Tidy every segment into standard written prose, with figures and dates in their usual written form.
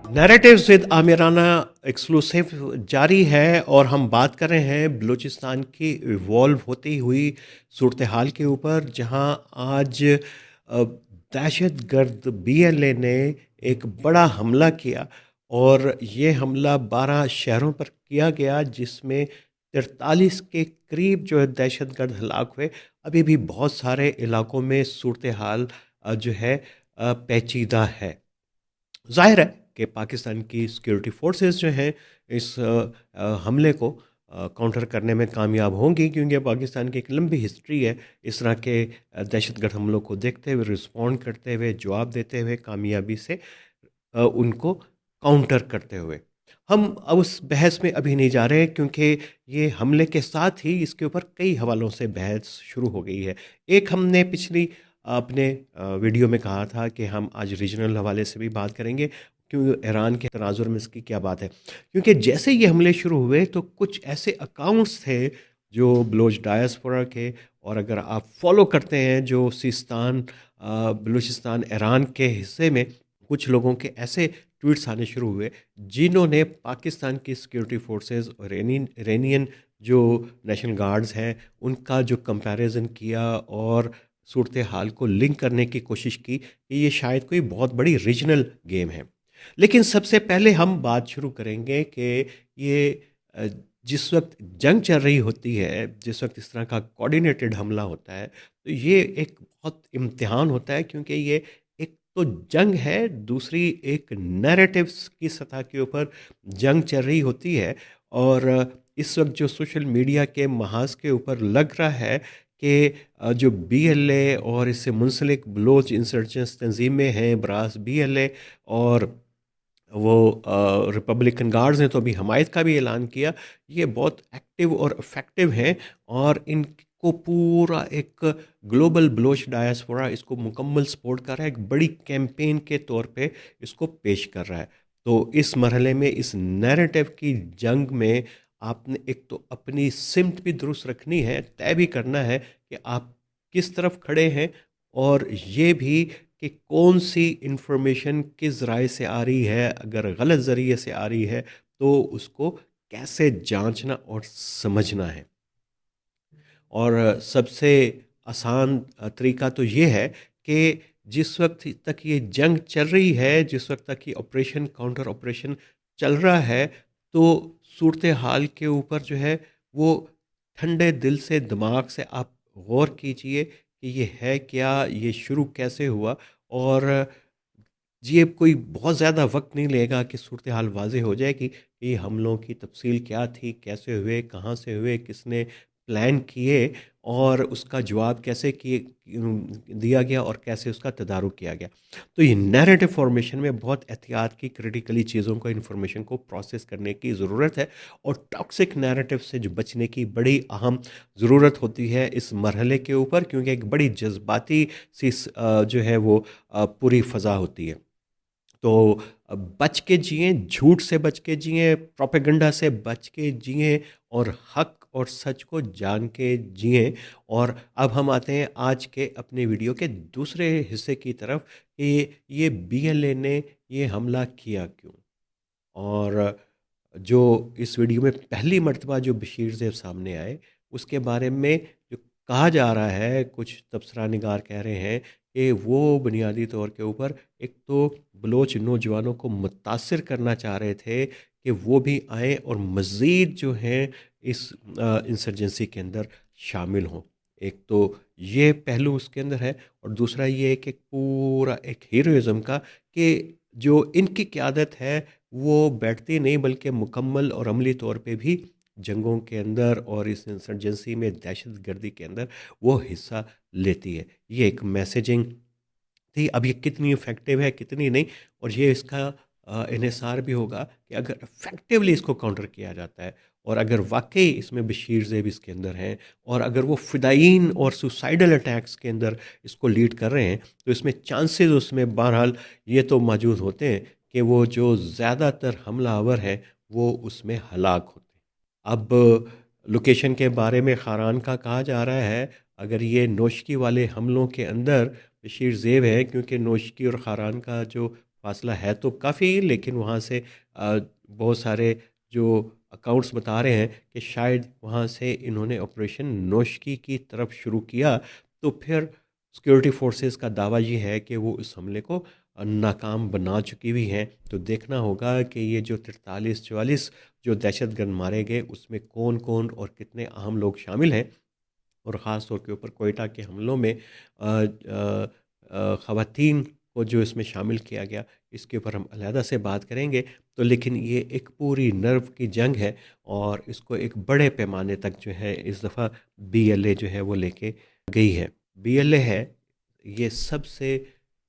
Narratives with आमिराना exclusive जारी है और हम बात कर रहे हैं बलूचिस्तान की इवॉल्व होती हुई सूरत हाल के ऊपर, जहां आज दहशत गर्द बीएलए ने एक बड़ा हमला किया और ये हमला 12 शहरों पर किया गया, जिसमें 43 के करीब जो है दहशत गर्द हलाक हुए। अभी भी बहुत सारे इलाकों में सूरत हाल जो है पेचीदा है। ज़ाहिर है कि पाकिस्तान की सिक्योरिटी फोर्सेस जो हैं इस हमले को काउंटर करने में कामयाब होंगी, क्योंकि पाकिस्तान की एक लंबी हिस्ट्री है इस तरह के दहशतगर्द हमलों को देखते हुए, रिस्पॉन्ड करते हुए, जवाब देते हुए, कामयाबी से उनको काउंटर करते हुए। हम अब उस बहस में अभी नहीं जा रहे, क्योंकि ये हमले के साथ ही इसके ऊपर कई हवालों से बहस शुरू हो गई है। एक हमने पिछली अपने वीडियो में कहा था कि हम आज रीजनल हवाले से भी बात करेंगे, क्योंकि ईरान के तनाजुर में इसकी क्या बात है। क्योंकि जैसे ये हमले शुरू हुए तो कुछ ऐसे अकाउंट्स थे जो बलोच डायस्पोरा के, और अगर आप फॉलो करते हैं जो सिस्तान बलूचिस्तान ईरान के हिस्से में, कुछ लोगों के ऐसे ट्वीट्स आने शुरू हुए जिन्होंने पाकिस्तान की सिक्योरिटी फोर्सेस और इरानियन जो नेशनल गार्ड्स हैं उनका जो कंपैरिजन किया और सूरत हाल को लिंक करने की कोशिश की कि ये शायद कोई बहुत बड़ी रीजनल गेम है। लेकिन सबसे पहले हम बात शुरू करेंगे कि ये अ, जिस वक्त जंग चल रही होती है, जिस वक्त इस तरह का कोऑर्डिनेटेड हमला होता है, तो ये एक बहुत इम्तिहान होता है, क्योंकि ये एक तो जंग है, दूसरी एक नैरेटिव्स की सतह के ऊपर जंग चल रही होती है। और इस वक्त जो सोशल मीडिया के महाज के ऊपर लग रहा है कि जो बीएलए और इससे मुंसलिक बलोच इंसर्जेंस तंजीमें हैं, ब्रास बीएलए और वो रिपब्लिकन गार्ड्स ने तो अभी हमायत का भी ऐलान किया, ये बहुत एक्टिव और इफ़ेक्टिव हैं। और इनको पूरा एक ग्लोबल बलोच डायस्पोरा इसको मुकम्मल सपोर्ट कर रहा है, एक बड़ी कैंपेन के तौर पे इसको पेश कर रहा है। तो इस मरहले में, इस नैरेटिव की जंग में, आपने एक तो अपनी सिमत भी दुरुस्त रखनी है, तय भी करना है कि आप किस तरफ खड़े हैं, और ये भी कि कौन सी इंफॉर्मेशन किस ज़राए से आ रही है। अगर गलत ज़रिए से आ रही है तो उसको कैसे जांचना और समझना है। और सबसे आसान तरीका तो ये है कि जिस वक्त तक ये जंग चल रही है, जिस वक्त तक ये ऑपरेशन काउंटर ऑपरेशन चल रहा है, तो सूरत हाल के ऊपर जो है वो ठंडे दिल से, दिमाग से आप गौर कीजिए कि ये है क्या, ये शुरू कैसे हुआ। और ये कोई बहुत ज़्यादा वक्त नहीं लेगा कि सूरत हाल वाज़ेह हो जाएगी कि हमलों की तफसील क्या थी, कैसे हुए, कहाँ से हुए, किसने प्लान किए, और उसका जवाब कैसे किए दिया गया, और कैसे उसका तदारुक किया गया। तो ये नैरेटिव फॉर्मेशन में बहुत एहतियात की, क्रिटिकली चीज़ों को, इन्फॉर्मेशन को प्रोसेस करने की ज़रूरत है। और टॉक्सिक नैरेटिव से जो बचने की बड़ी अहम ज़रूरत होती है इस मरहले के ऊपर, क्योंकि एक बड़ी जज्बाती सी जो है वो पूरी फ़ज़ा होती है। तो बच के जिएँ, झूठ से बच के जिएँ, प्रोपेगेंडा से बच के जिएँ, और हक और सच को जान के जिएँ। और अब हम आते हैं आज के अपने वीडियो के दूसरे हिस्से की तरफ कि ये बीएलए ने ये हमला किया क्यों? और जो इस वीडियो में पहली मर्तबा जो बशीर ज़ेब सामने आए, उसके बारे में जो कहा जा रहा है, कुछ तबसरा निगार कह रहे हैं कि वो बुनियादी तौर के ऊपर एक तो बलोच नौजवानों को मुतासिर करना चाह रहे थे कि वो भी आएँ और मज़ीद जो हैं इस इंसर्जेंसी के अंदर शामिल हों। एक तो ये पहलू उसके अंदर है, और दूसरा ये है कि पूरा एक हीरोइज़्म का, कि जो इनकी क़यादत है वो बैठती नहीं, बल्कि मुकम्मल और अमली तौर पे भी जंगों के अंदर और इस इंसर्जेंसी में, दहशत गर्दी के अंदर वो हिस्सा लेती है। ये एक मैसेजिंग थी। अब ये कितनी इफ़ेक्टिव है, कितनी नहीं, और ये इसका इन्हिसार भी होगा कि अगर इफ़ेक्टिवली इसको काउंटर किया जाता है, और अगर वाक़ई इसमें बशीर ज़ेब इसके अंदर हैं, और अगर वो फ़िदायीन और सुसाइडल अटैक्स के अंदर इसको लीड कर रहे हैं, तो इसमें चांसेस उसमें बहरहाल ये तो मौजूद होते हैं कि वो जो ज़्यादातर हमलावर हैं, वो उसमें हलाक होते हैं। अब लोकेशन के बारे में खारान का कहा जा रहा है, अगर ये नोशकी वाले हमलों के अंदर बशीर ज़ेब है, क्योंकि नोशकी और खारान का जो फासला है तो काफ़ी, लेकिन वहाँ से बहुत सारे जो अकाउंट्स बता रहे हैं कि शायद वहाँ से इन्होंने ऑपरेशन नोशकी की तरफ शुरू किया। तो फिर सिक्योरिटी फोर्सेस का दावा ये है कि वो इस हमले को नाकाम बना चुकी हुई हैं। तो देखना होगा कि ये जो 43-44 जो दहशतगर्द मारे गए, उसमें कौन कौन और कितने अहम लोग शामिल हैं। और ख़ास तौर के ऊपर कोयटा के हमलों में ख़वातीन को जो इसमें शामिल किया गया, इसके ऊपर हम अलहदा से बात करेंगे। तो लेकिन ये एक पूरी नर्व की जंग है और इसको एक बड़े पैमाने तक जो है इस दफ़ा बीएलए जो है वो लेके गई है। बीएलए है ये सबसे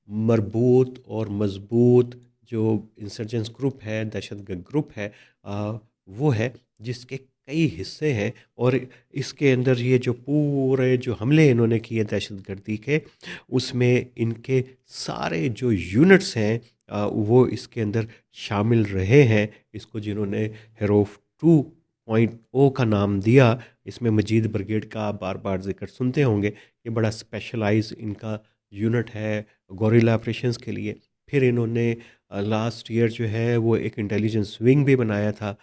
मरबूत और मज़बूत जो इंसर्जेंट्स ग्रुप है, दहशतगर्द ग्रुप है, वो है जिसके कई हिस्से हैं। और इसके अंदर ये जो पूरे जो हमले इन्होंने किए दहशतगर्दी के, उसमें इनके सारे जो यूनिट्स हैं वो इसके अंदर शामिल रहे हैं। इसको जिन्होंने हेरोफ 2.0 का नाम दिया, इसमें मजीद ब्रिगेड का आप बार बार जिक्र सुनते होंगे। ये बड़ा स्पेशलाइज इनका यूनिट है गोरिल्ला ऑपरेशंस के लिए। फिर इन्होंने लास्ट ईयर जो है वो एक इंटेलिजेंस विंग भी बनाया था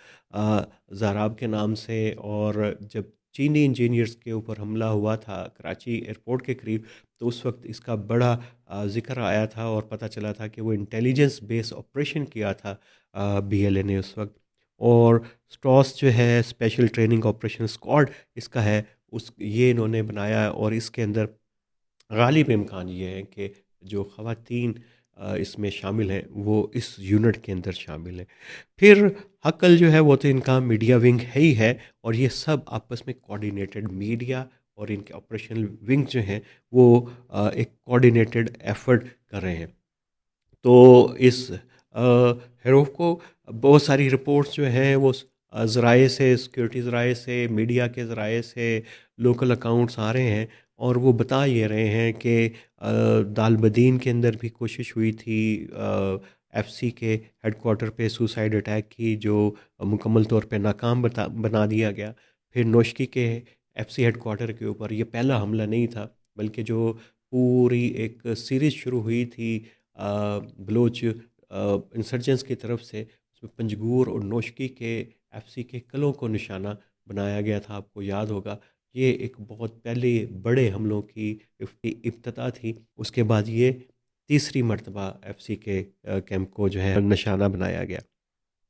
ज़ाराब के नाम से। और जब चीनी इंजीनियर्स के ऊपर हमला हुआ था कराची एयरपोर्ट के करीब, तो उस वक्त इसका बड़ा ज़िक्र आया था और पता चला था कि वो इंटेलिजेंस बेस ऑपरेशन किया था बीएलए ने उस वक्त। और स्टॉस जो है स्पेशल ट्रेनिंग ऑपरेशन स्क्वाड इसका है, उस ये इन्होंने बनाया। और इसके अंदर गालिब इम्कान ये है कि जो ख़वातीन इसमें शामिल हैं वो इस यूनिट के अंदर शामिल हैं। फिर हकल जो है वो तो इनका मीडिया विंग है ही है। और ये सब आपस में कोऑर्डिनेटेड मीडिया और इनके ऑपरेशनल विंग जो हैं वो एक कोऑर्डिनेटेड एफर्ट कर रहे हैं। तो इस हेरोफ को बहुत सारी रिपोर्ट्स जो हैं वो ज़राए से, सिक्योरिटी ज़राए से, मीडिया के ज़राए से, लोकल अकाउंट्स आ रहे हैं और वो बता ये रहे हैं कि दालबदीन के अंदर भी कोशिश हुई थी एफसी के हेडक्वार्टर पे सुसाइड अटैक की, जो मुकम्मल तौर पे नाकाम बना दिया गया। फिर नोशकी के एफसी हेडक्वार्टर के ऊपर ये पहला हमला नहीं था, बल्कि जो पूरी एक सीरीज़ शुरू हुई थी बलोच इंसर्जेंट्स की तरफ से, उसमें पंजगूर और नोशकी के एफसी के किलों को निशाना बनाया गया था। आपको याद होगा ये एक बहुत पहले बड़े हमलों की इब्तिदा थी। उसके बाद ये तीसरी मर्तबा एफसी के कैंप को जो है निशाना बनाया गया।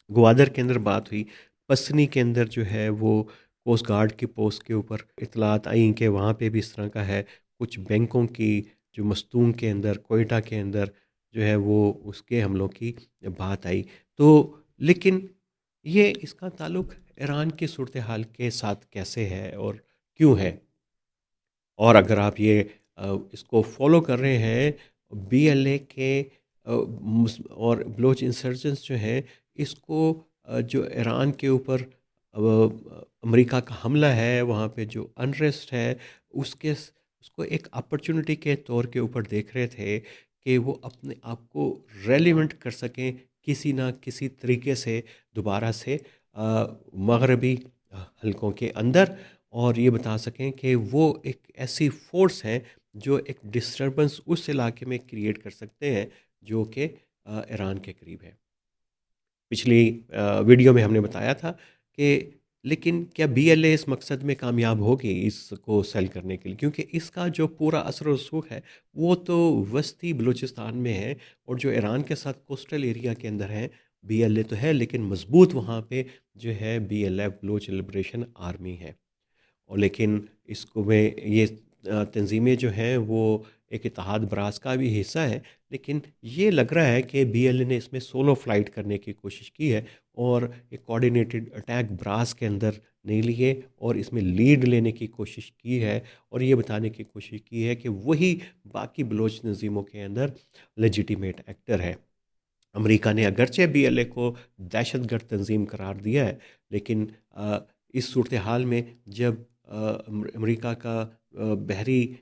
ग्वादर के अंदर बात हुई, पसनी के अंदर जो है वो कोस्ट गार्ड की पोस्ट के ऊपर इतलात आई कि वहाँ पे भी इस तरह का है। कुछ बैंकों की जो मस्तूम के अंदर, कोयटा के अंदर जो है वो उसके हमलों की बात आई। तो लेकिन ये इसका ताल्लुक ईरान की सूरत हाल के साथ कैसे है और क्यों है? और अगर आप ये इसको फॉलो कर रहे हैं बीएलए के और बलोच इंसर्जेंट्स जो हैं, इसको जो ईरान के ऊपर अमेरिका का हमला है, वहाँ पे जो अनरेस्ट है, उसको एक अपॉर्चुनिटी के तौर के ऊपर देख रहे थे कि वो अपने आप को रेलिवेंट कर सकें किसी ना किसी तरीके से दोबारा से मगरबी हलकों के अंदर, और ये बता सकें कि वो एक ऐसी फोर्स है जो एक डिस्टरबेंस उस इलाके में क्रिएट कर सकते हैं जो कि ईरान के करीब है। पिछली वीडियो में हमने बताया था कि लेकिन क्या बीएलए इस मकसद में कामयाब होगी इसको सेल करने के लिए, क्योंकि इसका जो पूरा असर रसूख है वो तो वस्ती बलूचिस्तान में है। और जो ईरान के साथ कोस्टल एरिया के अंदर है, बीएलए तो है लेकिन मजबूत वहाँ पे जो है बीएलए बलूच लिबरेशन आर्मी है। और लेकिन इसको में ये तंज़ीमें जो हैं वो एक इत्तेहाद ब्रास का भी हिस्सा है। लेकिन ये लग रहा है कि बीएलए ने इसमें सोलो फ्लाइट करने की कोशिश की है और एक कोऑर्डिनेटेड अटैक ब्रास के अंदर नहीं लिए और इसमें लीड लेने की कोशिश की है। और ये बताने की कोशिश की है कि वही बाकी बलोच तंजीमों के अंदर लेजिटिमेट एक्टर है। अमेरिका ने अगरचे बीएलए को दहशतगर्द तंजीम करार दिया है, लेकिन इस सूरत हाल में जब अमेरिका का बहरी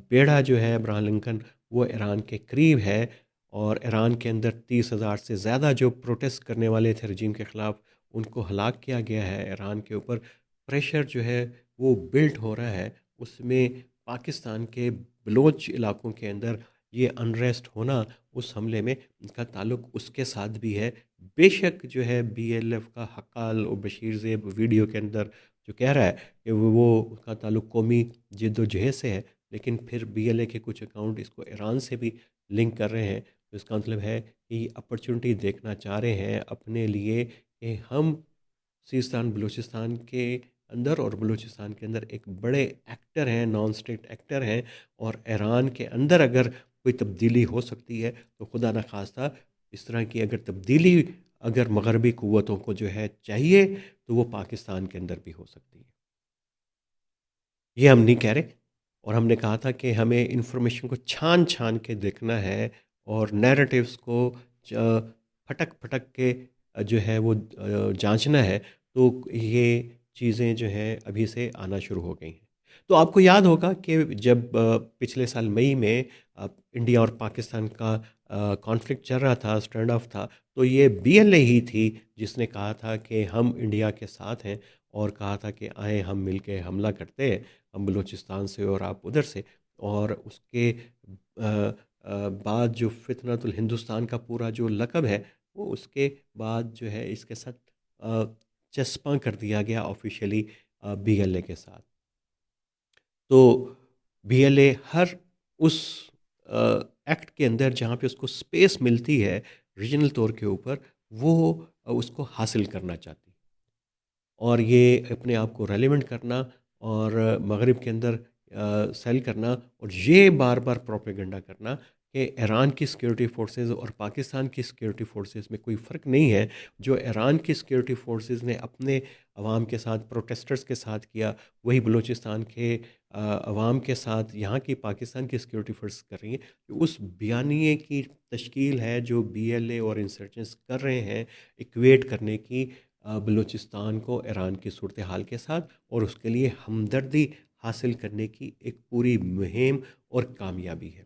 बेड़ा जो है अब्राहम लिंकन वो ईरान के करीब है, और ईरान के अंदर 30,000 से ज़्यादा जो प्रोटेस्ट करने वाले थे रजीम के ख़िलाफ़, उनको हलाक किया गया है। ईरान के ऊपर प्रेशर जो है वो बिल्ड हो रहा है। उसमें पाकिस्तान के बलोच इलाकों के अंदर ये अनरेस्ट होना उस हमले में का ताल्लुक उसके साथ भी है। बेशक जो है बीएलएफ का हकाल और बशीर ज़ेब वीडियो के अंदर जो कह रहा है कि वो उसका ताल्लुक कौमी जद्दोजहद से है, लेकिन फिर बीएलए के कुछ अकाउंट इसको ईरान से भी लिंक कर रहे हैं। तो इसका मतलब है कि अपॉर्चुनिटी देखना चाह रहे हैं अपने लिए कि हम सिस्तान बलूचिस्तान के अंदर और बलूचिस्तान के अंदर एक बड़े एक्टर हैं, नॉन स्टेट एक्टर हैं, और ईरान के अंदर अगर कोई तब्दीली हो सकती है तो खुदा न खास्ता इस तरह की अगर तब्दीली अगर मगरबी क़ुव्वतों को जो है चाहिए तो वो पाकिस्तान के अंदर भी हो सकती है। ये हम नहीं कह रहे, और हमने कहा था कि हमें इन्फॉर्मेशन को छान छान के देखना है और नैरेटिव्स को फटक फटक के जो है वो जांचना है। तो ये चीज़ें जो हैं अभी से आना शुरू हो गई हैं। तो आपको याद होगा कि जब पिछले साल मई में इंडिया और पाकिस्तान का कॉन्फ्लिक्ट चल रहा था, स्टैंड ऑफ था, तो ये बीएलए ही थी जिसने कहा था कि हम इंडिया के साथ हैं, और कहा था कि आए हम मिलके हमला करते हैं, हम बलूचिस्तान से और आप उधर से। और उसके बाद जो फितनतुल हिंदुस्तान का पूरा जो लक़ब है वो उसके बाद जो है इसके साथ अ, चस्पा कर दिया गया ऑफिशियली बीएलए के साथ। तो बीएलए हर उस एक्ट के अंदर जहाँ पे उसको स्पेस मिलती है रीजनल तौर के ऊपर, वो उसको हासिल करना चाहती है। और ये अपने आप को रेलेवेंट करना और मगरिब के अंदर सेल करना, और ये बार बार प्रोपेगेंडा करना कि ईरान की सिक्योरिटी फोर्सेस और पाकिस्तान की सिक्योरिटी फोर्सेस में कोई फ़र्क नहीं है। जो ईरान की सिक्योरिटी फोर्सेस ने अपने अवाम के साथ, प्रोटेस्टर्स के साथ किया, वही बलूचिस्तान के अवाम के साथ यहाँ की पाकिस्तान की सिक्योरिटी फोर्स कर रही हैं। तो उस बयानिए की तश्कील है जो बीएलए और इंसर्जेंट्स कर रहे हैं, इक्वेट करने की बलूचिस्तान को ईरान की सूरत हाल के साथ, और उसके लिए हमदर्दी हासिल करने की एक पूरी मुहिम और कामयाबी है।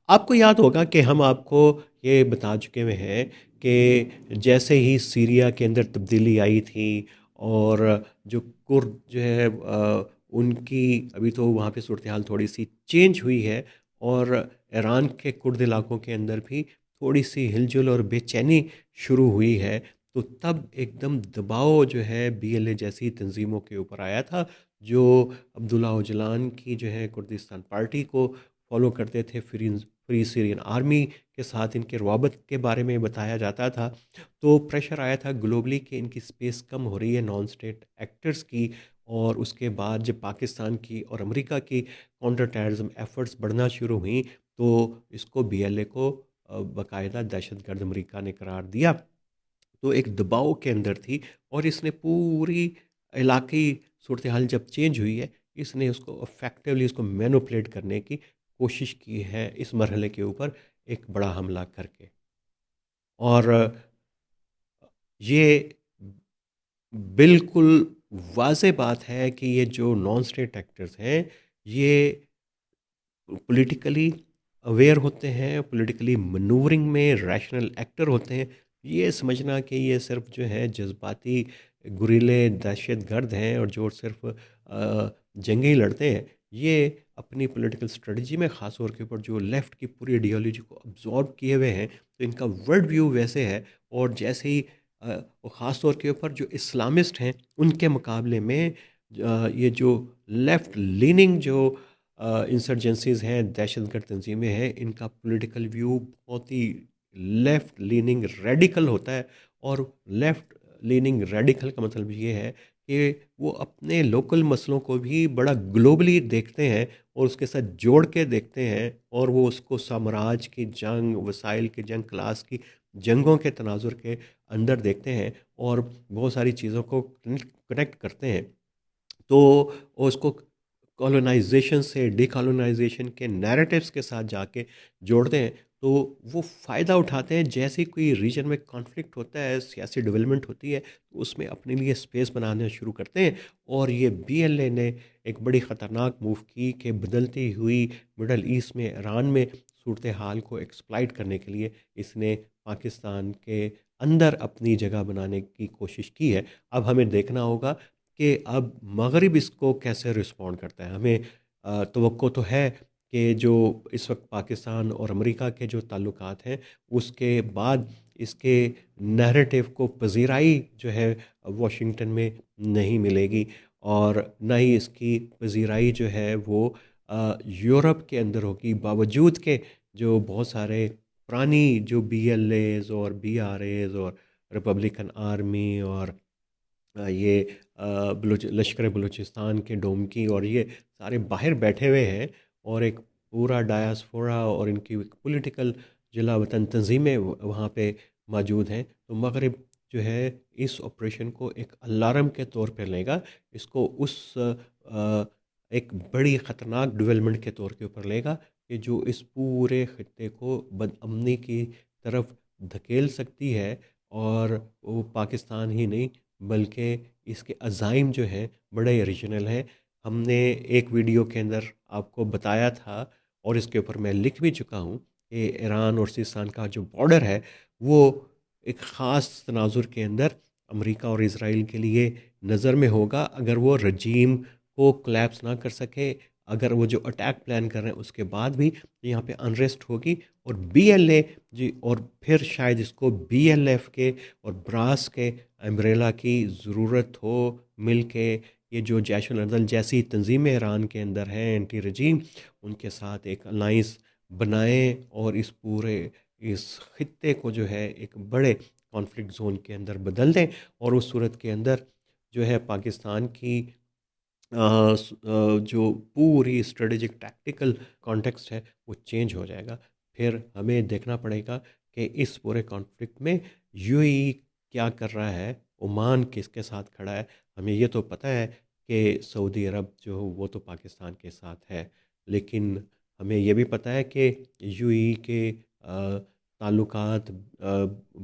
आपको याद होगा कि हम आपको ये बता चुके हुए हैं कि जैसे ही सीरिया के अंदर तब्दीली आई थी, और जो कुर्द जो है उनकी अभी तो वहाँ पे सूरत हाल थोड़ी सी चेंज हुई है, और ईरान के कुर्द इलाकों के अंदर भी थोड़ी सी हिलजुल और बेचैनी शुरू हुई है। तो तब एकदम दबाव जो है बीएलए जैसी तंजीमों के ऊपर आया था, जो अब्दुल्ला ओजलान की जो है कुर्दिस्तान पार्टी को फॉलो करते थे। फ्री सीरियन आर्मी के साथ इनके रवाबत के बारे में बताया जाता था। तो प्रेशर आया था ग्लोबली कि इनकी स्पेस कम हो रही है नॉन स्टेट एक्टर्स की। और उसके बाद जब पाकिस्तान की और अमेरिका की काउंटर टेररिज्म एफर्ट्स बढ़ना शुरू हुई, तो इसको बीएलए को बाकायदा दहशतगर्द अमेरिका ने करार दिया। तो एक दबाव के अंदर थी, और इसने पूरी इलाकी सूरत हाल जब चेंज हुई है, इसने उसको इफेक्टिवली उसको मैनिपुलेट करने की कोशिश की है इस मरहले के ऊपर एक बड़ा हमला करके। और ये बिल्कुल वाज़ेह बात है कि ये जो नॉन स्टेट एक्टर्स हैं, ये पॉलिटिकली अवेयर होते हैं, पॉलिटिकली मनूवरिंग में रैशनल एक्टर होते हैं। ये समझना कि ये सिर्फ जो है जज्बाती गुरीले दहशतगर्द हैं और जो सिर्फ जंगें ही लड़ते हैं, ये अपनी पॉलिटिकल स्ट्रेटजी में ख़ास तौर के ऊपर जो लेफ़्ट की पूरी आइडियोलॉजी को अब्ज़ॉर्ब किए हुए हैं, तो इनका वर्ल्ड व्यू वैसे है। और जैसे ही और ख़ास तौर के ऊपर जो इस्लामिस्ट हैं, उनके मुकाबले में ये जो लेफ़्ट लीनिंग जो इंसर्जेंसीज़ हैं, दहशतगर्द तंजीमें हैं, इनका पॉलिटिकल व्यू बहुत ही लेफ़्ट लीनिंग रेडिकल होता है। और लेफ़्ट लीनिंग रेडिकल का मतलब ये है कि वो अपने लोकल मसलों को भी बड़ा ग्लोबली देखते हैं और उसके साथ जोड़ के देखते हैं, और वो उसको साम्राज्य की जंग, वसाइल की जंग, क्लास की जंगों के तनाजुर के अंदर देखते हैं, और बहुत सारी चीज़ों को कनेक्ट करते हैं। तो उसको कॉलोनाइजेशन से डिकॉलोनाइजेशन के नैरेटिव्स के साथ जाके जोड़ते हैं। तो वो फ़ायदा उठाते हैं, जैसे ही कोई रीजन में कॉन्फ्लिक्ट होता है, सियासी डेवलपमेंट होती है, तो उसमें अपने लिए स्पेस बनाना शुरू करते हैं। और ये बीएलए ने एक बड़ी ख़तरनाक मूव की कि बदलती हुई मिडल ईस्ट में, ईरान में सूरत हाल को एक्सप्लॉइट करने के लिए इसने पाकिस्तान के अंदर अपनी जगह बनाने की कोशिश की है। अब हमें देखना होगा कि अब मगरिब इसको कैसे रिस्पॉन्ड करता है। हमें तवक्को तो है कि जो इस वक्त पाकिस्तान और अमेरिका के जो ताल्लुकात हैं, उसके बाद इसके नैरेटिव को पजीराई जो है वाशिंगटन में नहीं मिलेगी, और ना ही इसकी पजीराई जो है वो यूरोप के अंदर होगी, बावजूद के जो बहुत सारे पुरानी जो BLAs और BRAs और रिपब्लिकन आर्मी और ये लश्कर बलूचिस्तान के डोमकी और ये सारे बाहर बैठे हुए हैं, और एक पूरा डायस्पोरा और इनकी पॉलिटिकल जिला वतन तंजीमें वहाँ पे मौजूद हैं। तो मगरिब जो है इस ऑपरेशन को एक अलार्म के तौर पे लेगा, इसको उस एक बड़ी ख़तरनाक डेवलपमेंट के तौर के ऊपर लेगा कि जो इस पूरे खत्ते को बदअमनी की तरफ धकेल सकती है। और वो पाकिस्तान ही नहीं बल्कि इसके अज़ाइम जो हैं बड़े ओरिजिनल हैं। हमने एक वीडियो के अंदर आपको बताया था, और इसके ऊपर मैं लिख भी चुका हूँ, कि ईरान और सिस्तान का जो बॉर्डर है वो एक ख़ास तनाजुर के अंदर अमेरिका और इसराइल के लिए नज़र में होगा। अगर वो रजीम को कोलैप्स ना कर सके, अगर वो जो अटैक प्लान कर रहे हैं उसके बाद भी यहाँ पे अनरेस्ट होगी, और BLA जी, और फिर शायद इसको BLF के और ब्रास के अम्ब्रेला की ज़रूरत हो मिल के। ये जो जैश उल अदल जैसी तंजीमें ईरान के अंदर हैं एंटी रजीम, उनके साथ एक अलाइंस बनाएं और इस पूरे इस खत्ते को जो है एक बड़े कॉन्फ्लिक्ट जोन के अंदर बदल दें। और उस सूरत के अंदर जो है पाकिस्तान की जो पूरी स्ट्रेटेजिक टैक्टिकल कॉन्टेक्स्ट है वो चेंज हो जाएगा। फिर हमें देखना पड़ेगा कि इस पूरे कॉन्फ्लिक्ट में UAE क्या कर रहा है, ओमान किसके साथ खड़ा है। हमें ये तो पता है कि सऊदी अरब जो वो तो पाकिस्तान के साथ है, लेकिन हमें ये भी पता है कि UAE के ताल्लुकात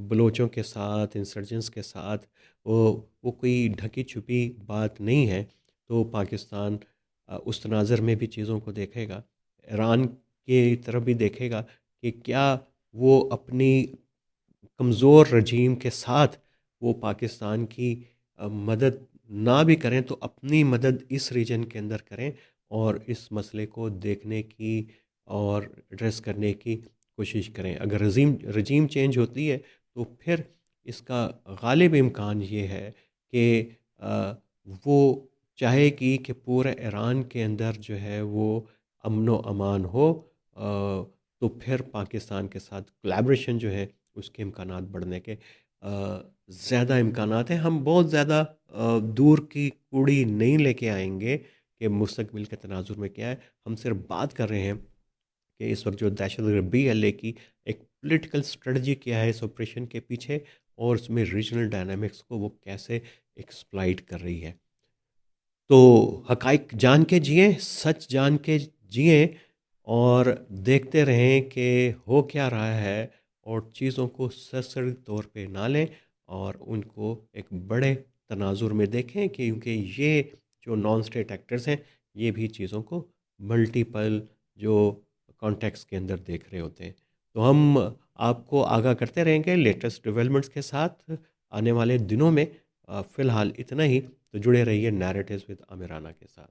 बलोचों के साथ, इंसर्जेंट्स के साथ, वो कोई ढकी छुपी बात नहीं है। तो पाकिस्तान उस तनाज़र में भी चीज़ों को देखेगा, ईरान की तरफ भी देखेगा कि क्या वो अपनी कमज़ोर रजीम के साथ वो पाकिस्तान की मदद ना भी करें तो अपनी मदद इस रीजन के अंदर करें, और इस मसले को देखने की और एड्रेस करने की कोशिश करें। अगर रजीम रजीम चेंज होती है तो फिर इसका गालिब इम्कान ये है कि वो चाहेगी कि पूरे ईरान के अंदर जो है वो अमन व अमान हो। तो फिर पाकिस्तान के साथ कोलैबोरेशन जो है उसके इम्कानात बढ़ने के ज़्यादा इम्कानात हैं। हम बहुत ज़्यादा दूर की कूड़ी नहीं लेके आएंगे कि मुस्तकबिल के तनाजुर में क्या है। हम सिर्फ बात कर रहे हैं कि इस वक्त जो दहशतगर्द BLA की एक पॉलिटिकल स्ट्रेटजी क्या है इस ऑपरेशन के पीछे, और उसमें रीजनल डायनामिक्स को वो कैसे एक्सप्लॉइट कर रही है। तो हकाइक जान के जिए, सच जान के जिए, और देखते रहें कि हो क्या रहा है, और चीज़ों को सरसरी तौर पे ना लें, और उनको एक बड़े तनाजुर में देखें, क्योंकि ये जो नॉन स्टेट एक्टर्स हैं ये भी चीज़ों को मल्टीपल जो कॉन्टेक्स्ट के अंदर देख रहे होते हैं। तो हम आपको आगाह करते रहेंगे लेटेस्ट डेवलपमेंट्स के साथ आने वाले दिनों में। फ़िलहाल इतना ही। तो जुड़े रहिए नैरेटिव्स विद आमिराना के साथ।